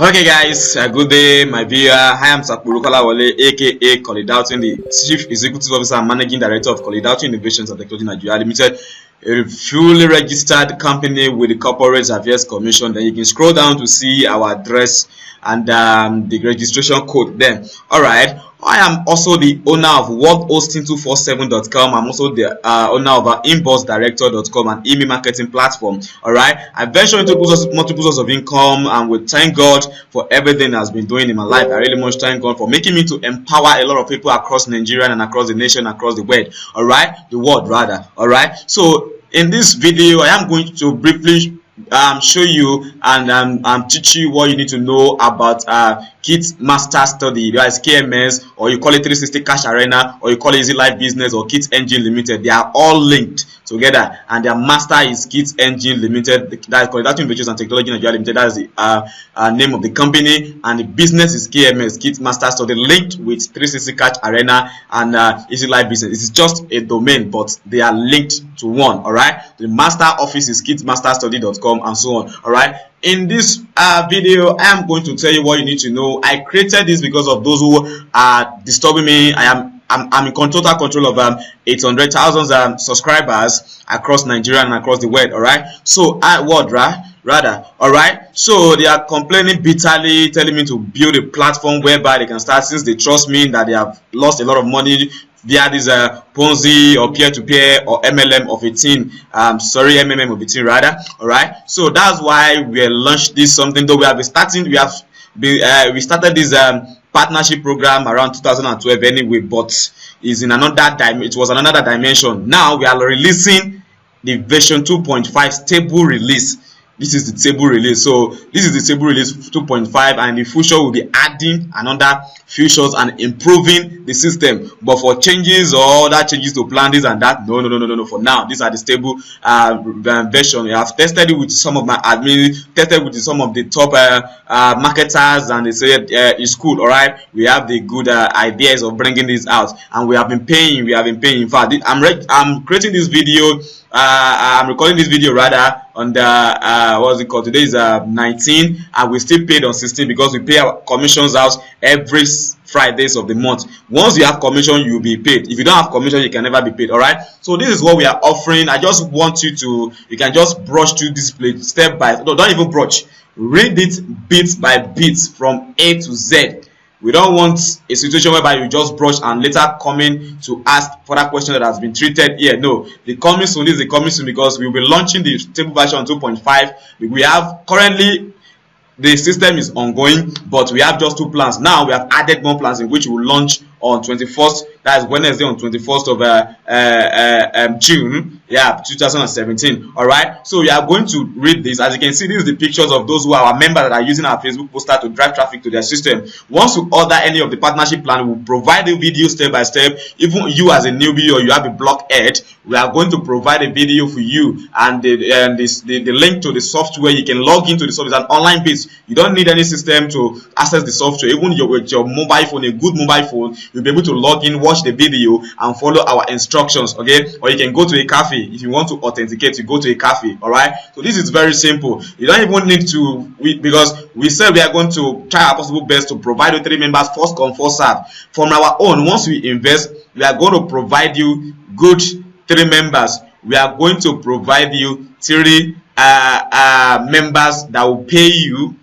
Okay guys, good day my viewer. I am Sakpuru Kolawole aka Kolidautin, the Chief Executive Officer and Managing Director of Kolidautin Innovations and Technology Nigeria Limited, a fully registered company with the Corporate Affairs Commission. Then you can scroll down to see our address and the registration code there. Alright, I am also the owner of worldhosting247.com. I'm also the owner of inboxdirector.com, an email marketing platform. Alright, I venture into multiple sources of income, and we thank God for everything that's been doing in my life. I really much thank God for making me to empower a lot of people across Nigeria and across the nation, across the world. Alright, the world rather. Alright, so in this video I am going to briefly show you and teach you what you need to know about Kit Master Study. That is KMS, or you call it 360 Cash Arena, or you call it Easy Life Business, or Kit Engine Limited. They are all linked together, and their master is Kit Engine Limited. That is Kolidautin Innovations and Technology Nigeria Limited. That is the name of the company, and the business is KMS, Kit Master Study, linked with 360 Cash Arena and Easy Life Business. It is just a domain, but they are linked to one. All right, the master office is kitmasterstudy.com and so on. All right, in this video I am going to tell you what you need to know. I created this because of those who are disturbing me. I'm in total control of 800,000 subscribers across Nigeria and across the world. All right, so rather, all right, so they are complaining bitterly, telling me to build a platform whereby they can start, since they trust me that they have lost a lot of money via this Ponzi or peer-to-peer or MLM of 18, MMM of 18 rather. All right, so that's why we launched this something. Though we have been starting, we started this partnership program around 2012 anyway, but is in another it was another dimension. Now we are releasing the version 2.5 stable release. This is the stable release. So this is the stable release 2.5, and the future will be adding another features and improving the system. But for changes or other changes to plan this and that, no. For now, these are the stable version. We have tested it with some of my admin, tested with some of the top marketers, and they said it's cool. All right, we have the good ideas of bringing this out, and we have been paying. In fact, I'm creating this video. I'm recording this video rather on the what's it called, today is 19, and we still paid on 16 because we pay our commissions out every Fridays of the month. Once you have commission, you will be paid. If you don't have commission, you can never be paid. All right, so this is what we are offering. I just want you can just brush through this place step by, no, don't even brush, read it bit by bit from A to Z. We don't want a situation whereby you just brush and later come in to ask further question that has been treated here. No, the coming soon is the coming soon, because we will be launching the stable version 2.5. We have currently, the system is ongoing, but we have just 2 plans. Now we have added more plans in which we will launch on 21st. That is Wednesday, on 21st of June, 2017. All right, so we are going to read this. As you can see, this is the pictures of those who are our members that are using our Facebook poster to drive traffic to their system. Once you order any of the partnership plan, we will provide a video step by step. Even you as a newbie or you have a blockhead, we are going to provide a video for you, and the link to the software. You can log into the software. It's an online base. You don't need any system to access the software. Even with your mobile phone, a good mobile phone, you'll be able to log in, watch the video, and follow our instructions. Okay, or you can go to a cafe. If you want to authenticate, you go to a cafe. All right, so this is very simple. You don't even need to, because we said we are going to try our possible best to provide you 3 members, first come first serve. From our own, once we invest, we are going to provide you good 3 members. We are going to provide you 3 members that will pay you.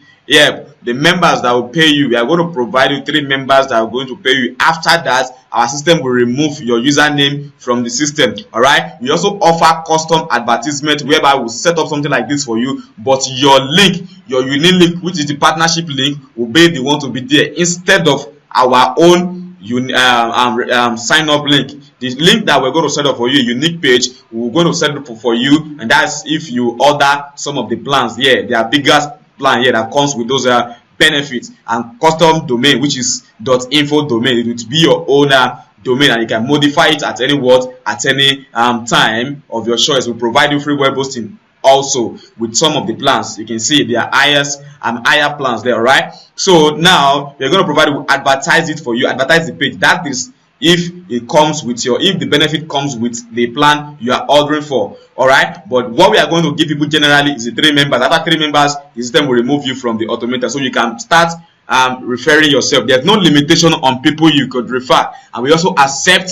The members that will pay you, we are going to provide you 3 members that are going to pay you. After that, our system will remove your username from the system. All right, we also offer custom advertisement whereby we'll set up something like this for you, but your link, your unique link, which is the partnership link, will be the one to be there instead of our own sign up link. The link that we're going to set up for you, a unique page, we're going to set up for you, and that's if you order some of the plans. They are biggest plan here that comes with those benefits, and custom domain, which is .info domain. It will be your own domain, and you can modify it at any word at any time of your choice. We provide you free web hosting also with some of the plans. You can see there are higher plans there. All right, so now we're going to provide, advertise it for you, advertise the page. That is if the benefit comes with the plan you are ordering for. All right, but what we are going to give people generally is the 3 members. After 3 members, the system will remove you from the automator, so you can start referring yourself. There's no limitation on people you could refer, and we also accept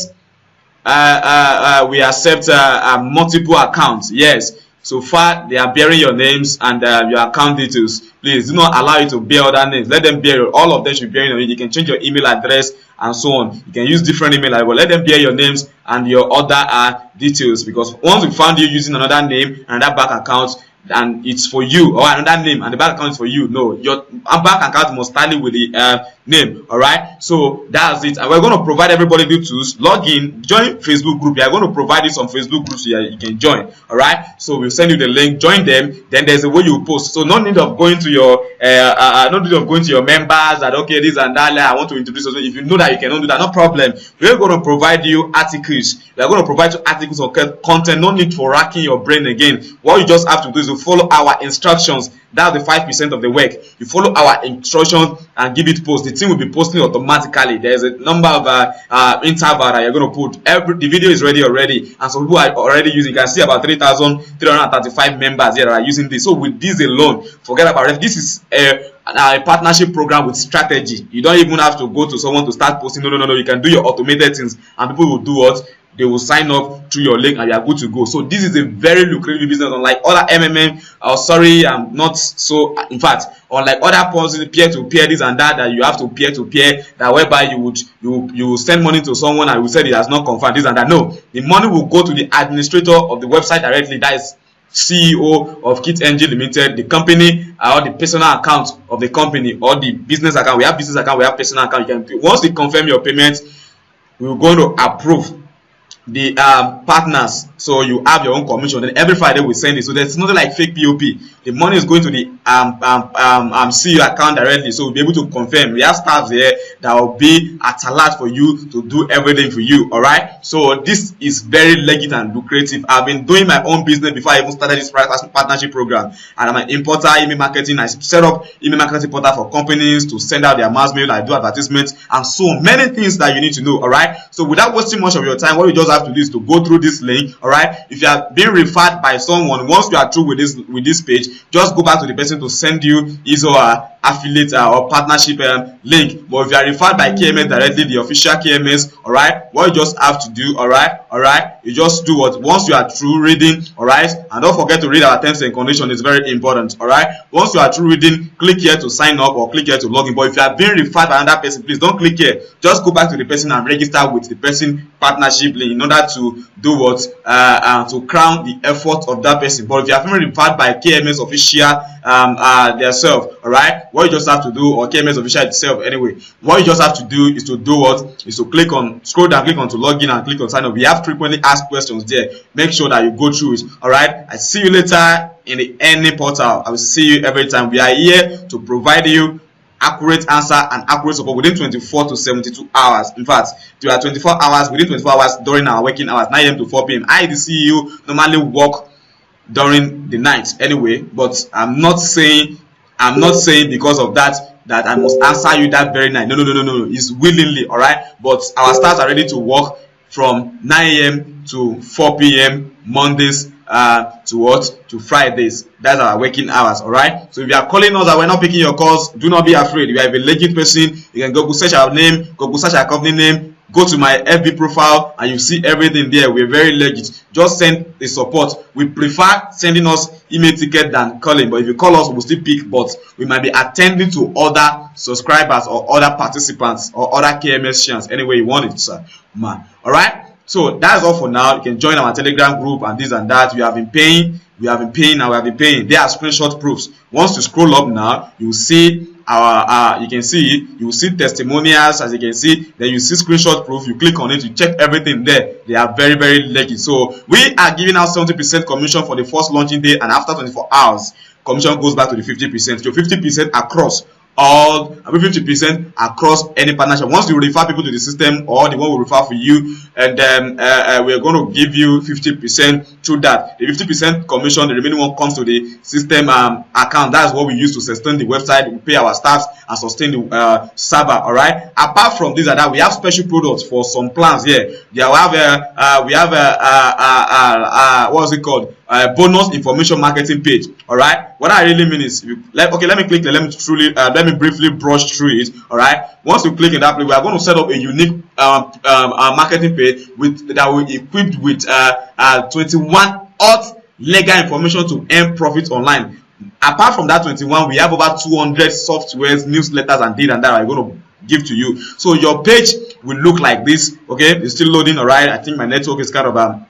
multiple accounts. Yes, so far they are bearing your names and your account details. Please do not allow you to bear other names. Let them bear all of them should bear your name. You can change your email address and so on. You can use different email address, but let them bear your names and your other details, because once we found you using another name and that bank account, and it's for you, or another name and the bank account is for you, no, your bank account must tally with the name. All right, so that's it. And we're going to provide everybody the tools. Log in, join Facebook group. We are going to provide you some Facebook groups so you can join. All right, so we'll send you the link, join them. Then there's a way you post, so no need of going to your members that okay this and that, I want to introduce you. If you know that you cannot do that, no problem. We're going to provide you articles. We are going to provide you articles or content. No need for racking your brain again. What you just have to do is to follow our instructions. That's the 5% of the work. You follow our instructions and give it post. The team will be posting automatically. There's a number of interval that you're going to put. The video is ready already, and some people are already using. You can see about 3,335 members here that are using this. So with this alone, forget about it. This is a partnership program with strategy. You don't even have to go to someone to start posting. No. You can do your automated things, and people will do what? They will sign up through your link and you are good to go. So this is a very lucrative business, unlike other in fact, unlike other policies, peer-to-peer, this and that you have to peer-to-peer, that whereby you will send money to someone and you said it has not confirmed this and that. No, the money will go to the administrator of the website directly. That is CEO of KitNG Limited, the company, or the personal account of the company, or the business account. We have business account, we have personal account. You can, once they confirm your payment, we're going to approve the partners, so you have your own commission. Then every Friday we send it, so there's nothing like fake POP. The money is going to the CEO account directly, so we'll be able to confirm. We have staff there that will be at alert for you to do everything for you. All right, so this is very legit and lucrative. I've been doing my own business before I even started this partnership program, and I'm an importer, email marketing. I set up email marketing portal for companies to send out their mass mail. I do advertisements and so many things that you need to know. All right, so without wasting much of your time, what you just have to do is to go through this link. All right, if you are being referred by someone, once you are through with this page, just go back to the person to send you his or her affiliate or partnership link. But if you are referred by KMS directly, the official KMS, all right, what you just have to do, all right, you just do what, once you are through reading, all right, and don't forget to read our terms and conditions. It's very important. All right, once you are through reading, click here to sign up or click here to log in. But if you are being referred by another person, please don't click here. Just go back to the person and register with the person partnership link in order to do what, to crown the effort of that person. But if you are being referred by KMS official themselves, all right, what you just have to do, or KMS official itself anyway, what you just have to do is to do what, is to click on, scroll down, click on to log in and click on sign up. We have frequently asked questions there. Make sure that you go through it. All right, I see you later in the earning portal. I will see you every time. We are here to provide you accurate answer and accurate support within 24 to 72 hours. In fact, there are 24 hours, within 24 hours during our working hours, 9 a.m. to 4 p.m. I, the CEO, normally work during the night anyway, but I'm not saying because of that I must answer you that very night. No. It's willingly. All right, but our staff are ready to work from 9 a.m. to 4 p.m. Mondays to Fridays. That's our working hours. All right, so if you are calling us and we're not picking your calls, do not be afraid. If you are a legit person, you can go search our name, go search our company name, go to my FB profile, and you see everything there. We're very legit. Just send the support. We prefer sending us email ticket than calling, but if you call us, we'll still pick, but we might be attending to other subscribers or other participants or other KMS channels anyway you want it, sir, man. All right, so that's all for now. You can join our Telegram group and this and that. We have been paying. There are screenshot proofs. Once you scroll up now, you will see our you will see testimonials, as you can see. Then you see screenshot proof. You click on it, you check everything there. They are very, very legit. So we are giving out 70% commission for the first launching day, and after 24 hours, commission goes back to the 50%. So 50% across all 50% across any partnership. Once you refer people to the system, or the one will refer for you, and then we're going to give you 50% through that. The 50% commission, the remaining one comes to the system account. That's what we use to sustain the website. We pay our staffs and sustain the server. All right. Apart from this and that, we have special products for some plans here. We have what's it called? Bonus information marketing page. All right. What I really mean is, let me click there. Let me briefly brush through it. All right. Once you click in that place, we are going to set up a unique marketing page that will be equipped with 21 hot legal information to earn profit online. Apart from that 21, we have over 200 softwares, newsletters, and data that are going to give to you. So your page will look like this. Okay, it's still loading. All right. I think my network is kind of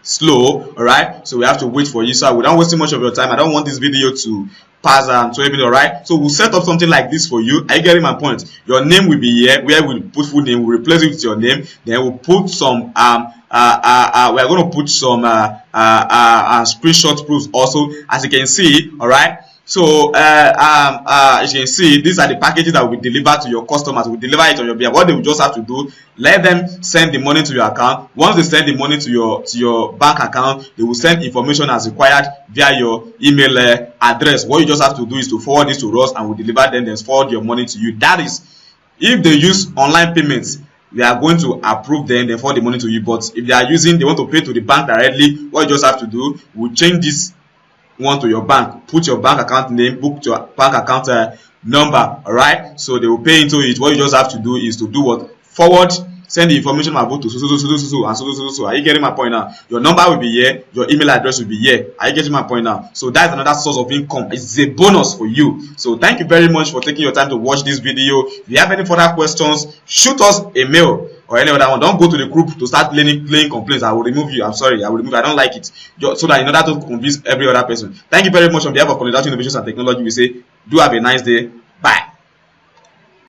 slow. All right, so we have to wait for you. So we don't waste too much of your time. I don't want this video to pass to everybody. All right, so we'll set up something like this for you. Are you getting my point? Your name will be here, where we'll put full name, we'll replace it with your name, then we'll put some we're going to put some screenshot proofs also, as you can see. All right, so as you can see, these are the packages that we deliver to your customers. We deliver it on your behalf. What they will just have to do, let them send the money to your account. Once they send the money to your bank account, they will send information as required via your email address. What you just have to do is to forward this to us, and we deliver them, then forward your money to you. That is, if they use online payments, we are going to approve them, then forward the money to you. But if they want to pay to the bank directly, what you just have to do, we'll change this one to your bank, put your bank account name, book your bank account number. All right, so they will pay into it. What you just have to do is to do what? Forward, send the information about to so. Are you getting my point now? Your number will be here, your email address will be here. Are you getting my point now? So that's another source of income. It's a bonus for you. So thank you very much for taking your time to watch this video. If you have any further questions, shoot us a mail or any other one. Don't go to the group to start playing complaints. I will remove you. I'm sorry, I will remove you. I don't like it. So that in order to convince every other person. Thank you very much on behalf of Colidaution Innovations and Technology, we say do have a nice day.